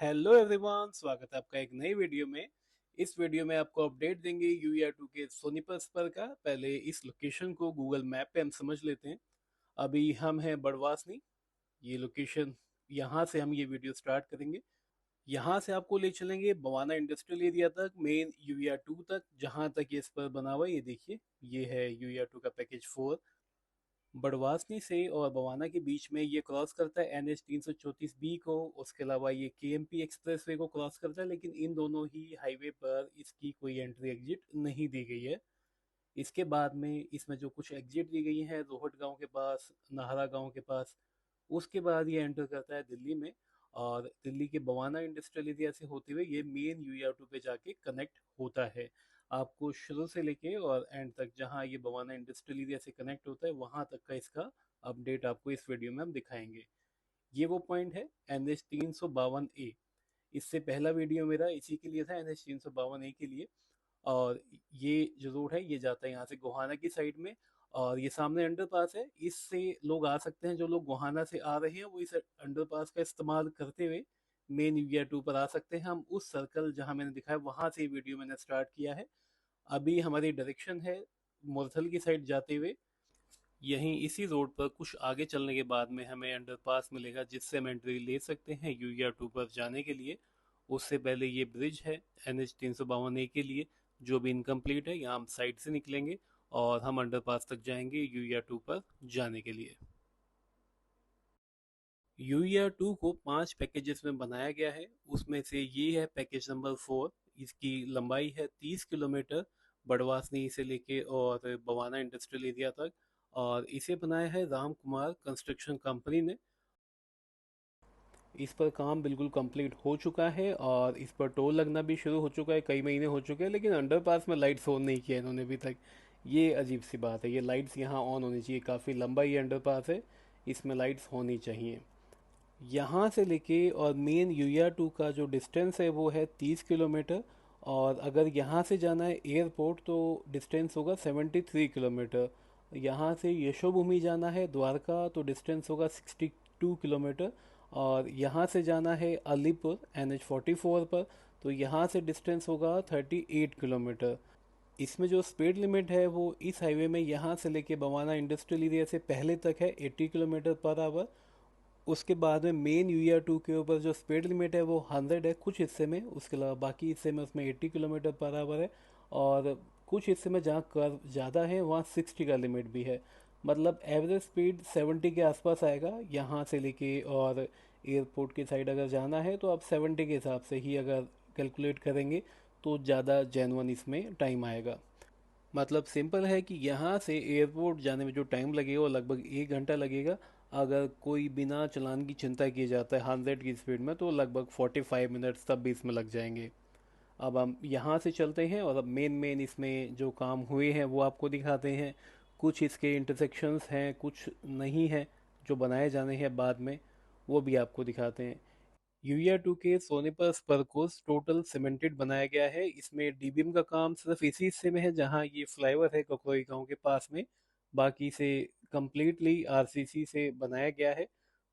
Hello everyone, स्वागत है आपका एक नई वीडियो में। इस वीडियो में आपको अपडेट देंगे यूईआर 2 के सोनीपत स्पर का। पहले इस लोकेशन को गूगल मैप पे हम समझ लेते हैं। अभी हम हैं बड़वासनी, ये लोकेशन। यहाँ से हम ये वीडियो स्टार्ट करेंगे। यहाँ से आपको ले चलेंगे बवाना इंडस्ट्रियल एरिया तक, मेन यूईआर 2 तक, जहाँ तक ये स्पर बना हुआ है। ये देखिए, ये है यूईआर 2 का पैकेज 4। बड़वासनी से और बवाना के बीच में ये क्रॉस करता है NH 334B को। उसके अलावा ये KMP एक्सप्रेसवे को क्रॉस करता है, लेकिन इन दोनों ही हाईवे पर इसकी कोई एंट्री एग्जिट नहीं दी गई है। इसके बाद में इसमें जो कुछ एग्जिट दी गई हैं, रोहट गांव के पास, नाहरा गांव के पास, उसके बाद ये एंटर करता है दिल्ली में। और दिल्ली के बवाना इंडस्ट्रियल एरिया से होते हुए ये मेन यूआर 2 पे जाके कनेक्ट होता है। आपको शुरू से लेके और एंड तक, जहाँ ये बवाना इंडस्ट्रियल एरिया से कनेक्ट होता है, वहाँ तक का इसका अपडेट आपको इस वीडियो में हम दिखाएंगे। ये वो पॉइंट है NH 352A। इससे पहला वीडियो मेरा इसी के लिए था, NH 352A के लिए। और ये जो रोड है ये जाता है यहाँ से गोहाना की साइड में। और ये सामने अंडरपास है, इससे लोग आ सकते हैं। जो लोग गोहाना से आ रहे हैं वो इस अंडरपास का इस्तेमाल करते हुए मेन यूआर 2 पर आ सकते हैं। हम उस सर्कल जहाँ मैंने दिखाया वहाँ से वीडियो मैंने स्टार्ट किया है। अभी हमारी डायरेक्शन है मुरथल की साइड जाते हुए। यहीं इसी रोड पर कुछ आगे चलने के बाद में हमें अंडरपास मिलेगा, जिससे हम एंट्री ले सकते हैं यूआर 2 पर जाने के लिए। उससे पहले ये ब्रिज है NH 352A के लिए, जो भी इनकम्प्लीट है। यहाँ हम साइड से निकलेंगे और हम अंडरपास तक जाएंगे यूआर 2 पर जाने के लिए। यूआर 2 को 5 पैकेजेस में बनाया गया है। उसमें से ये है पैकेज नंबर 4। इसकी लंबाई है 30 किलोमीटर, बड़वासनी से लेके और बवाना इंडस्ट्रियल एरिया तक। और इसे बनाया है राम कुमार कंस्ट्रक्शन कंपनी ने। इस पर काम बिल्कुल कंप्लीट हो चुका है और इस पर टोल लगना भी शुरू हो चुका है। कई महीने हो चुके हैं, लेकिन अंडरपास में लाइट्स ऑन नहीं किया इन्होंने अभी तक। ये अजीब सी बात है। ये लाइट्स यहाँ ऑन होनी चाहिए। काफ़ी लंबा ये अंडरपास है, इसमें लाइट्स होनी चाहिए। यहाँ से लेके और मेन यूआर 2 का जो डिस्टेंस है वो है 30 किलोमीटर। और अगर यहाँ से जाना है एयरपोर्ट तो डिस्टेंस होगा 73 किलोमीटर। यहाँ से यशोभूमि जाना है द्वारका तो डिस्टेंस होगा 62 किलोमीटर। और यहाँ से जाना है अलीपुर NH 44 पर, तो यहाँ से डिस्टेंस होगा 38 किलोमीटर। इसमें जो स्पीड लिमिट है वो इस हाईवे में यहाँ से लेके बवाना इंडस्ट्रियल एरिया से पहले तक है 80 किलोमीटर पर आवर। उसके बाद में मेन यूआर 2 के ऊपर जो स्पीड लिमिट है वो 100 है कुछ हिस्से में। उसके अलावा बाकी हिस्से में उसमें 80 किलोमीटर पर आवर है। और कुछ हिस्से में जहाँ कर्व ज़्यादा है वहाँ 60 का लिमिट भी है। मतलब एवरेज स्पीड 70 के आसपास आएगा यहाँ से लेके। और एयरपोर्ट की साइड अगर जाना है तो आप 70 के हिसाब से ही अगर कैलकुलेट करेंगे तो ज़्यादा जेन्युइन इसमें टाइम आएगा। मतलब सिंपल है कि यहाँ से एयरपोर्ट जाने में जो टाइम लगेगा वो लगभग 1 घंटा लगेगा। अगर कोई बिना चलान की चिंता की जाता है 100 की स्पीड में तो लगभग 45 मिनट्स तब भी इसमें लग जाएंगे। अब हम यहाँ से चलते हैं और अब मेन मेन इसमें जो काम हुए हैं वो आपको दिखाते हैं। कुछ इसके इंटरसेक्शंस हैं, कुछ नहीं हैं, जो बनाए जाने हैं बाद में, वो भी आपको दिखाते हैं। यूआर 2 के सोनीपत स्पर को टोटल सीमेंटेड बनाया गया है। इसमें डीबीएम का काम सिर्फ इसी हिस्से में है जहां ये फ्लाईओवर है ककोई गांव के पास में। बाकी से कंप्लीटली आरसीसी से बनाया गया है।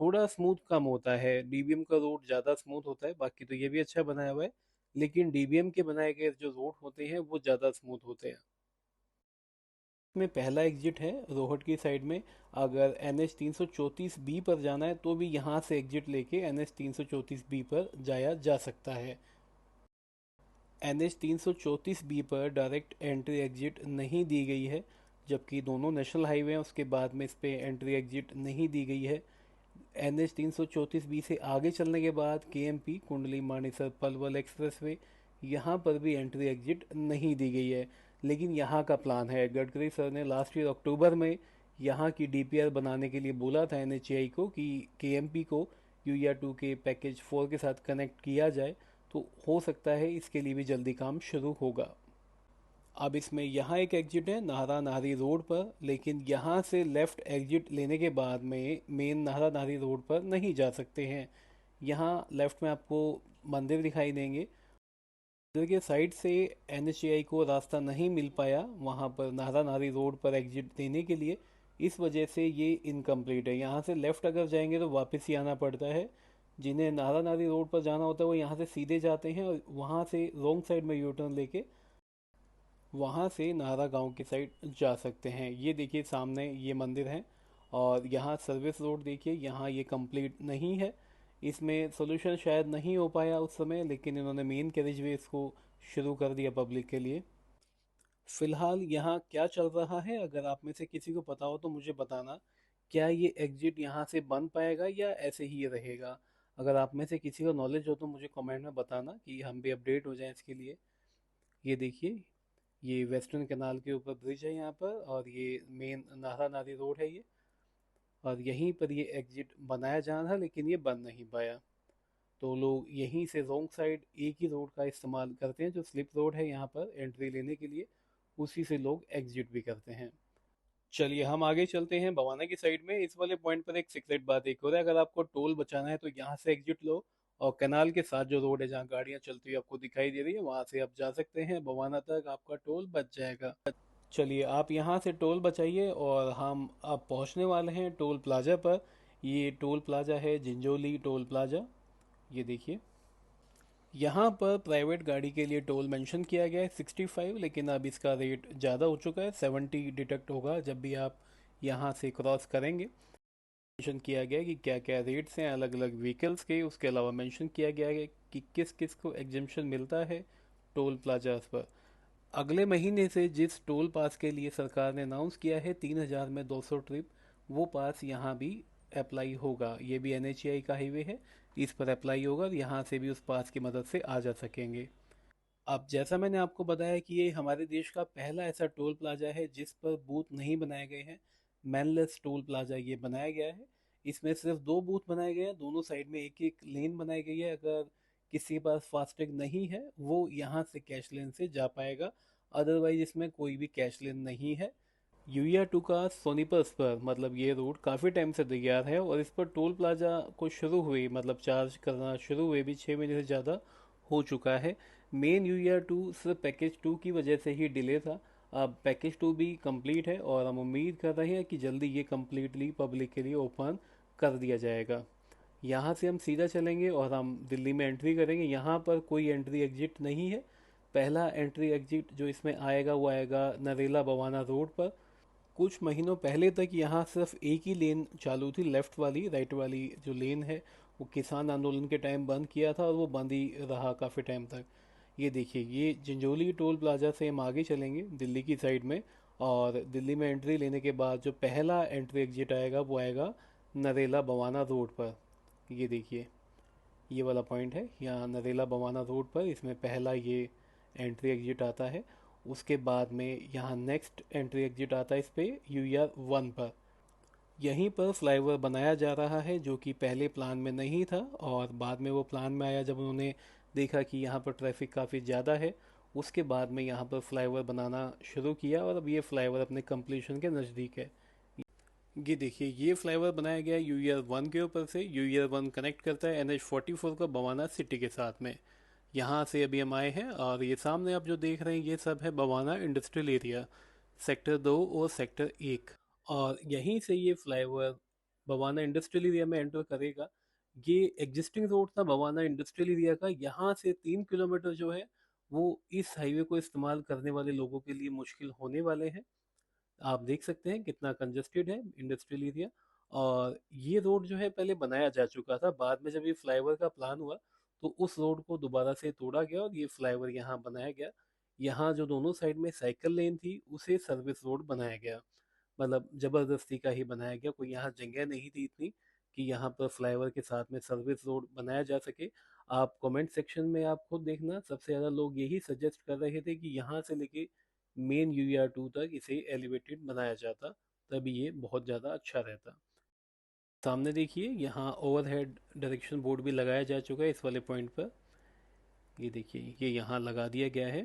थोड़ा स्मूथ कम होता है, डीबीएम का रोड ज़्यादा स्मूथ होता है। बाकी तो ये भी अच्छा बनाया हुआ है, लेकिन डीबीएम के बनाए गए जो रोड होते हैं वो ज़्यादा स्मूथ होते हैं। में पहला एग्जिट है रोहट की साइड में। अगर NH 334B पर जाना है तो भी यहाँ से एग्जिट लेके NH 334B पर जाया जा सकता है। NH 334B पर डायरेक्ट एंट्री एग्जिट नहीं दी गई है, जबकि दोनों नेशनल हाईवे हैं। उसके बाद में इस पे एंट्री एग्जिट नहीं दी गई है। NH 334B से आगे चलने के बाद KMP कुंडली मानेसर पलवल एक्सप्रेसवे, यहाँ पर भी एंट्री एग्जिट नहीं दी गई है। लेकिन यहाँ का प्लान है, गडकरी सर ने लास्ट ईयर अक्टूबर में यहाँ की DPR बनाने के लिए बोला था NHAI को कि KMP को यूआर 2 के पैकेज 4 के साथ कनेक्ट किया जाए। तो हो सकता है इसके लिए भी जल्दी काम शुरू होगा। अब इसमें यहाँ एक एग्जिट है नाहरा नाहरी रोड पर, लेकिन यहाँ से लेफ़्ट एग्जिट लेने के बाद में मेन नाहरा नाहरी रोड पर नहीं जा सकते हैं। यहाँ लेफ़्ट में आपको मंदिर दिखाई देंगे। मंदिर के साइड से NHAI को रास्ता नहीं मिल पाया वहाँ पर नाहरा नाहरी रोड पर एग्जिट देने के लिए। इस वजह से ये इनकम्प्लीट है। यहाँ से लेफ़्ट अगर जाएंगे तो वापस ही आना पड़ता है। जिन्हें नारा नारी रोड पर जाना होता है वो यहाँ से सीधे जाते हैं और वहाँ से रॉन्ग साइड में यू टर्न लेके वहाँ से नाहरा गांव की साइड जा सकते हैं। ये देखिए सामने ये मंदिर है और यहाँ सर्विस रोड देखिए, यहाँ ये कंप्लीट नहीं है। इसमें सोल्यूशन शायद नहीं हो पाया उस समय, लेकिन इन्होंने मेन कैरिज वे इसको शुरू कर दिया पब्लिक के लिए। फिलहाल यहाँ क्या चल रहा है, अगर आप में से किसी को पता हो तो मुझे बताना। क्या ये एग्जिट यहाँ से बन पाएगा या ऐसे ही ये रहेगा? अगर आप में से किसी को नॉलेज हो तो मुझे कमेंट में बताना कि हम भी अपडेट हो जाएं इसके लिए। ये देखिए, ये वेस्टर्न कैनाल के ऊपर ब्रिज है यहाँ पर और ये मेन नाहरा नारी रोड है ये। और यहीं पर ये एग्जिट बनाया जाना था लेकिन ये बन नहीं पाया, तो लोग यहीं से रोंग साइड एक ही रोड का इस्तेमाल करते हैं जो स्लिप रोड है यहाँ पर एंट्री लेने के लिए, उसी से लोग एग्जिट भी करते हैं। चलिए हम आगे चलते हैं बवाना की साइड में। इस वाले पॉइंट पर एक सीक्रेट बात एक और है, अगर आपको टोल बचाना है तो यहाँ से एग्जिट लो और कैनाल के साथ जो रोड है जहाँ गाड़ियाँ चलती हुई आपको दिखाई दे रही है वहाँ से आप जा सकते हैं बवाना तक, आपका टोल बच जाएगा। चलिए आप यहाँ से टोल बचाइए और हम अब पहुँचने वाले हैं टोल प्लाजा पर। ये टोल प्लाजा है जिंजोली टोल प्लाजा। ये देखिए, यहाँ पर प्राइवेट गाड़ी के लिए टोल मेंशन किया गया है 65, लेकिन अब इसका रेट ज़्यादा हो चुका है, 70 डिडक्ट होगा जब भी आप यहाँ से क्रॉस करेंगे। मेंशन किया गया है कि क्या क्या रेट्स हैं अलग अलग व्हीकल्स के, उसके अलावा मेंशन किया गया है कि किस किस को एग्जम्पशन मिलता है टोल प्लाजाज पर। अगले महीने से जिस टोल पास के लिए सरकार ने अनाउंस किया है 3000 में 200 ट्रिप, वो पास यहाँ भी अप्लाई होगा। ये भी NHAI का हाईवे है, इस पर अप्लाई होगा और यहाँ से भी उस पास की मदद से आ जा सकेंगे। अब जैसा मैंने आपको बताया कि ये हमारे देश का पहला ऐसा टोल प्लाजा है जिस पर बूथ नहीं बनाए गए हैं। मैनलेस टोल प्लाजा ये बनाया गया है। इसमें सिर्फ दो बूथ बनाए गए हैं, दोनों साइड में एक एक लेन बनाई गई है। अगर किसी के पास फास्टैग नहीं है वो यहाँ से कैश लेन से जा पाएगा, अदरवाइज इसमें कोई भी कैश लेन नहीं है। यूया टू का सोनीपत पर मतलब ये रूट काफ़ी टाइम से तैयार है और इस पर टोल प्लाजा को शुरू हुए मतलब चार्ज करना शुरू हुए भी 6 महीने से ज़्यादा हो चुका है। मेन यूया टू सिर्फ पैकेज 2 की वजह से ही डिले था। अब पैकेज 2 भी कंप्लीट है और हम उम्मीद कर रहे हैं कि जल्दी ये कम्प्लीटली पब्लिक के लिए ओपन कर दिया जाएगा। यहाँ से हम सीधा चलेंगे और हम दिल्ली में एंट्री करेंगे। यहाँ पर कोई एंट्री एग्जिट नहीं है। पहला एंट्री एग्जिट जो इसमें आएगा वो आएगा नरेला बवाना रोड पर। कुछ महीनों पहले तक यहाँ सिर्फ एक ही लेन चालू थी, लेफ्ट वाली। राइट वाली जो लेन है वो किसान आंदोलन के टाइम बंद किया था और वो बंद ही रहा काफ़ी टाइम तक। ये देखिए, ये जिंजोली टोल प्लाजा से हम आगे चलेंगे दिल्ली की साइड में और दिल्ली में एंट्री लेने के बाद जो पहला एंट्री एग्जिट आएगा वो आएगा नरेला बवाना रोड पर। ये देखिए, ये वाला पॉइंट है यहाँ नरेला बवाना रोड पर, इसमें पहला ये एंट्री एग्जिट आता है। उसके बाद में यहाँ नेक्स्ट एंट्री एग्जिट आता है इस पे UR1 पर। यहीं पर फ्लाईओवर बनाया जा रहा है जो कि पहले प्लान में नहीं था और बाद में वो प्लान में आया जब उन्होंने देखा कि यहाँ पर ट्रैफिक काफ़ी ज़्यादा है। उसके बाद में यहाँ पर फ्लाईओवर बनाना शुरू किया और अब ये फ्लाईओवर अपने कंप्लीशन के नज़दीक है। ये देखिए, ये फ्लाईओवर बनाया गया है UR1 के ऊपर से। UR1 कनेक्ट करता है NH44 को बवाना सिटी के साथ में। यहाँ से अभी हम आए हैं और ये सामने आप जो देख रहे हैं ये सब है बवाना इंडस्ट्रियल एरिया, सेक्टर 2 और सेक्टर 1। और यहीं से ये फ्लाईओवर बवाना इंडस्ट्रियल एरिया में एंटर करेगा। ये एग्जिस्टिंग रोड था बवाना इंडस्ट्रियल एरिया का, यहाँ से 3 किलोमीटर जो है वो इस हाईवे को इस्तेमाल करने वाले लोगों के लिए मुश्किल होने वाले हैं। आप देख सकते हैं कितना कंजेस्टेड है इंडस्ट्रियल एरिया। और ये रोड जो है पहले बनाया जा चुका था, बाद में जब ये फ्लाईओवर का प्लान हुआ तो उस रोड को दोबारा से तोड़ा गया और ये फ्लाईओवर यहाँ बनाया गया। यहाँ जो दोनों साइड में साइकिल लेन थी उसे सर्विस रोड बनाया गया, मतलब ज़बरदस्ती का ही बनाया गया। कोई यहाँ जगह नहीं थी इतनी कि यहाँ पर फ्लाईओवर के साथ में सर्विस रोड बनाया जा सके। आप कमेंट सेक्शन में आप खुद देखना, सबसे ज़्यादा लोग यही सजेस्ट कर रहे थे कि यहाँ से लेके मेन UR2 तक इसे एलिवेटेड बनाया जाता, तभी ये बहुत ज़्यादा अच्छा रहता। सामने देखिए, यहाँ ओवरहेड डायरेक्शन बोर्ड भी लगाया जा चुका है इस वाले पॉइंट पर। ये देखिए, ये यहाँ लगा दिया गया है।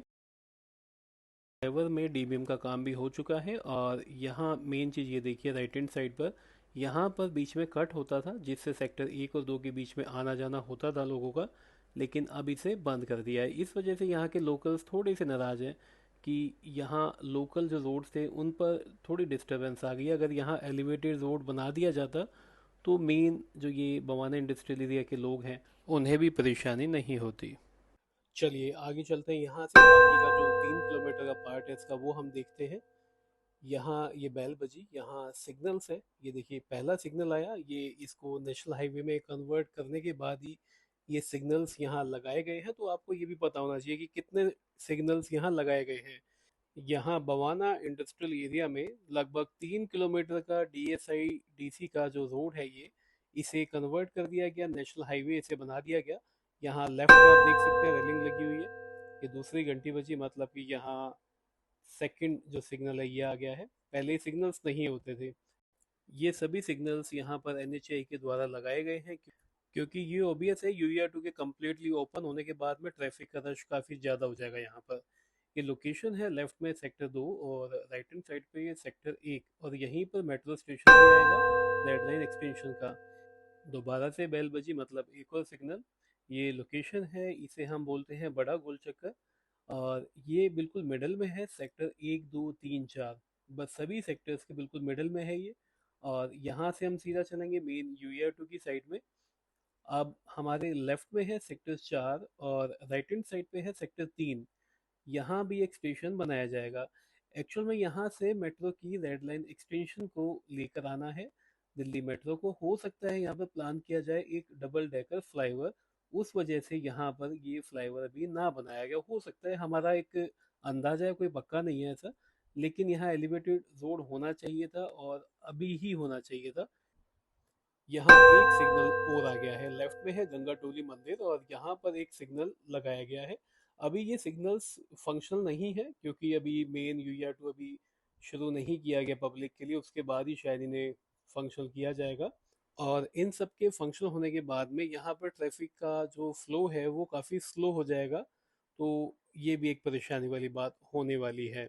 ड्राइवर में DBM का काम भी हो चुका है और यहाँ मेन चीज़ ये देखिए राइट हैंड साइड पर, यहाँ पर बीच में कट होता था जिससे सेक्टर 1 और 2 के बीच में आना जाना होता था लोगों का, लेकिन अब इसे बंद कर दिया है। इस वजह से यहाँ के लोकल्स थोड़े से नाराज़ हैं कि यहाँ लोकल जो रोड्स थे उन पर थोड़ी डिस्टरबेंस आ गई। अगर यहाँ एलिवेटेड रोड बना दिया जाता तो मेन जो ये बवाना इंडस्ट्रियल एरिया के लोग हैं उन्हें भी परेशानी नहीं होती। चलिए आगे चलते हैं, यहाँ से बाकी का जो 3 किलोमीटर का पार्ट है इसका वो हम देखते हैं। यहाँ ये बैल बजी, यहाँ सिग्नल्स है। ये देखिए पहला सिग्नल आया, ये इसको नेशनल हाईवे में कन्वर्ट करने के बाद ही ये सिग्नल्स यहाँ लगाए गए हैं। तो आपको ये भी पता होना चाहिए कि कितने सिग्नल्स यहाँ लगाए गए हैं। यहाँ बवाना इंडस्ट्रियल एरिया में लगभग 3 किलोमीटर का डीएसआई डीसी का जो रोड है, ये इसे कन्वर्ट कर दिया गया, नेशनल हाईवे इसे बना दिया गया। यहाँ लेफ्ट में आप देख सकते हैं रेलिंग लगी हुई है। ये दूसरी घंटी बजी, मतलब कि यहाँ सेकंड जो सिग्नल है ये आ गया है। पहले सिग्नल्स नहीं होते थे। ये सभी सिग्नल्स यहाँ पर एनएचएआई के द्वारा लगाए गए हैं, क्योंकि ये ओबीएस है, यूआर 2 के कम्प्लीटली ओपन होने के बाद में ट्रैफिक का रश काफ़ी ज़्यादा हो जाएगा यहाँ पर। ये लोकेशन है लेफ्ट में सेक्टर 2 और राइट हैंड साइड पे ये सेक्टर 1, और यहीं पर मेट्रो स्टेशन भी आएगा रेड लाइन एक्सटेंशन का। दोबारा से बेल बजी, मतलब एक और सिग्नल। ये लोकेशन है, इसे हम बोलते हैं बड़ा गोल चक्कर, और ये बिल्कुल मिडल में है, सेक्टर 1, 2, 3, 4, बस सभी सेक्टर्स के बिल्कुल मिडल में है ये। और यहाँ से हम सीधा चलेंगे मेन यूआर 2 की साइड में। अब हमारे लेफ्ट में है सेक्टर 4 और राइट हैंड साइड पे है सेक्टर 3। यहाँ भी एक स्टेशन बनाया जाएगा। एक्चुअल में यहाँ से मेट्रो की रेड लाइन एक्सटेंशन को लेकर आना है दिल्ली मेट्रो को। हो सकता है यहाँ पर प्लान किया जाए एक डबल डेकर फ्लाईओवर, उस वजह से यहाँ पर ये फ्लाईओवर अभी ना बनाया गया। हो सकता है, हमारा एक अंदाजा है, कोई पक्का नहीं है ऐसा। लेकिन यहाँ एलिवेटेड रोड होना चाहिए था और अभी ही होना चाहिए था। यहाँ एक सिग्नल और आ गया है, लेफ्ट में है गंगा टोली मंदिर और यहाँ पर एक सिग्नल लगाया गया है। अभी ये सिग्नल्स फंक्शनल नहीं है, क्योंकि अभी मेन यूआर 2 अभी शुरू नहीं किया गया पब्लिक के लिए, उसके बाद ही शायद इन्हें फंक्शनल किया जाएगा। और इन सब के फंक्शनल होने के बाद में यहाँ पर ट्रैफिक का जो फ्लो है वो काफ़ी स्लो हो जाएगा। तो ये भी एक परेशानी वाली बात होने वाली है।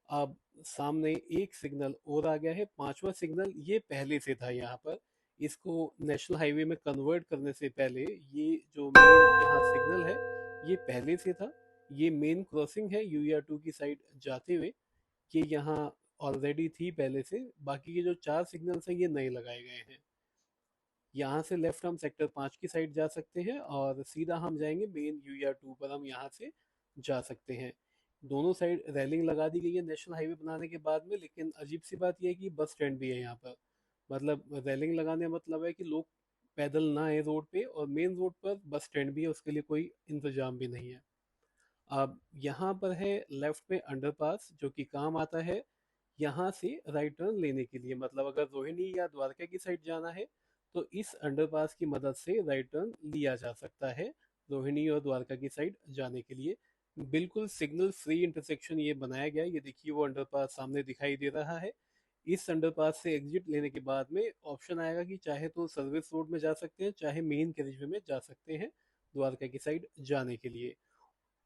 अब सामने एक सिग्नल और आ गया है, पांचवा सिग्नल, ये पहले से था यहाँ पर। इसको नेशनल हाईवे में कन्वर्ट करने से पहले ये जो मेन यहाँ सिग्नल है ये पहले से था। ये मेन क्रॉसिंग है यूआर 2 की साइड जाते हुए, ये यहाँ ऑलरेडी थी पहले से। बाकी के जो 4 सिग्नल्स हैं ये नए लगाए गए हैं। यहाँ से लेफ्ट हम सेक्टर 5 की साइड जा सकते हैं और सीधा हम जाएंगे मेन यूआर 2 पर, हम यहाँ से जा सकते हैं। दोनों साइड रेलिंग लगा दी गई है नेशनल हाईवे बनाने के बाद में, लेकिन अजीब सी बात यह है कि बस स्टैंड भी है यहाँ पर। मतलब रेलिंग लगाने का मतलब है कि लोग पैदल ना आए रोड पे, और मेन रोड पर बस स्टैंड भी है, उसके लिए कोई इंतजाम भी नहीं है। अब यहाँ पर है लेफ्ट में अंडरपास, जो कि काम आता है यहाँ से राइट टर्न लेने के लिए। मतलब अगर रोहिणी या द्वारका की साइड जाना है तो इस अंडरपास की मदद से राइट टर्न लिया जा सकता है रोहिणी और द्वारका की साइड जाने के लिए। बिल्कुल सिग्नल फ्री इंटरसेक्शन ये बनाया गया है। ये देखिए वो अंडरपास सामने दिखाई दे रहा है। इस अंडरपास से एग्जिट लेने के बाद में ऑप्शन आएगा कि चाहे तो सर्विस रोड में जा सकते हैं, चाहे मेन कैरिजवे में जा सकते हैं द्वारका की साइड जाने के लिए।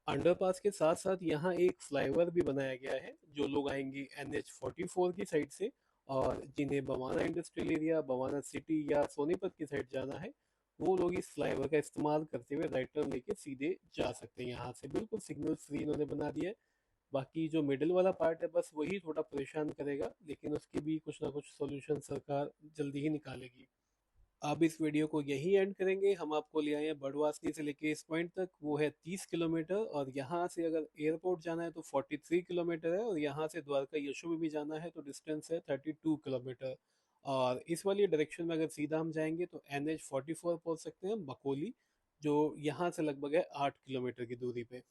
अंडरपास के साथ साथ यहाँ एक फ्लाईओवर भी बनाया गया है। जो लोग आएंगे NH 44 की साइड से और जिन्हें Bawana industrial area, Bawana city या सोनीपत की साइड जाना है, वो लोग इस फ्लाईओवर का इस्तेमाल करते हुए राइट टर्न लेके सीधे जा सकते हैं। यहाँ से बिल्कुल सिग्नल फ्री इन्होंने बना दिया है। बाकी जो मिडिल वाला पार्ट है बस वही थोड़ा परेशान करेगा, लेकिन उसके भी कुछ ना कुछ सॉल्यूशन सरकार जल्दी ही निकालेगी। अब इस वीडियो को यही एंड करेंगे। हम आपको ले आए हैं बड़वासनी से लेके इस पॉइंट तक, वो है 30 किलोमीटर, और यहाँ से अगर एयरपोर्ट जाना है तो 43 किलोमीटर है, और यहाँ से द्वारका यशोवी भी जाना है तो डिस्टेंस है 32 किलोमीटर। और इस वाली डायरेक्शन में अगर सीधा हम जाएंगे तो NH 44 पहुँच सकते हैं बकोली, जो यहाँ से लगभग है 8 किलोमीटर की दूरी पे।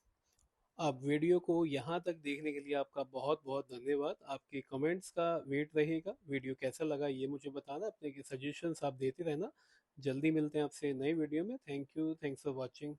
आप वीडियो को यहाँ तक देखने के लिए आपका बहुत बहुत धन्यवाद। आपके कमेंट्स का वेट रहेगा। वीडियो कैसा लगा ये मुझे बताना, अपने सजेशंस आप देते रहना। जल्दी मिलते हैं आपसे नई वीडियो में। Thank you, thanks for watching.